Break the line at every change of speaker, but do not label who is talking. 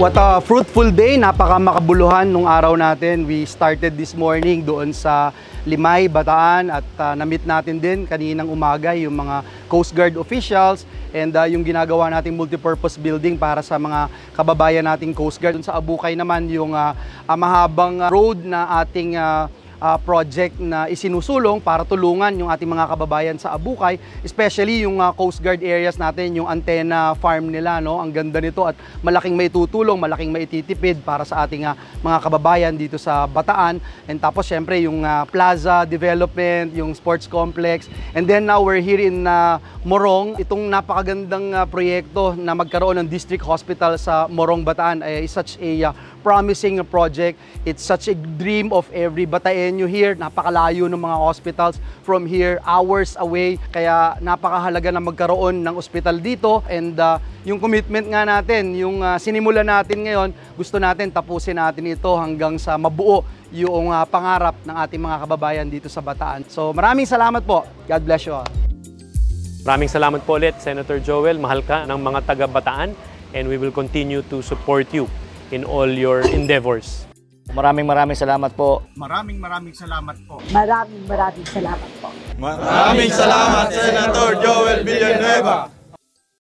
What a fruitful day, napaka makabuluhan nung araw natin. We started this morning doon sa Limay, Bataan at na-meet natin din kaninang umaga yung mga Coast Guard officials and yung ginagawa nating multipurpose building para sa mga kababayan nating Coast Guard. Sa Abukay naman yung mahabang road na ating project na isinusulong para tulungan yung ating mga kababayan sa Abukay, especially yung Coast Guard areas natin, yung antenna farm nila, no? Ang ganda nito at malaking maitutulong, malaking maititipid para sa ating mga kababayan dito sa Bataan. And tapos syempre yung plaza development, yung sports complex. And then now we're here in Morong. Itong napakagandang proyekto na magkaroon ng district hospital sa Morong, Bataan ay such a promising project. It's such a dream of every Bataenyo here. Napakalayo ng mga hospitals from here, hours away. Kaya napakahalaga na magkaroon ng ospital dito. And yung commitment nga natin, yung sinimula natin ngayon, gusto natin tapusin natin ito hanggang sa mabuo yung pangarap ng ating mga kababayan dito sa Bataan. So maraming salamat po. God bless you all.
Maraming salamat po ulit, Senator Joel. Mahal ka ng mga taga-Bataan and we will continue to support you in all your endeavors.
Maraming salamat po.
Maraming salamat po.
Maraming salamat po.
Maraming salamat, Senator Joel Villanueva.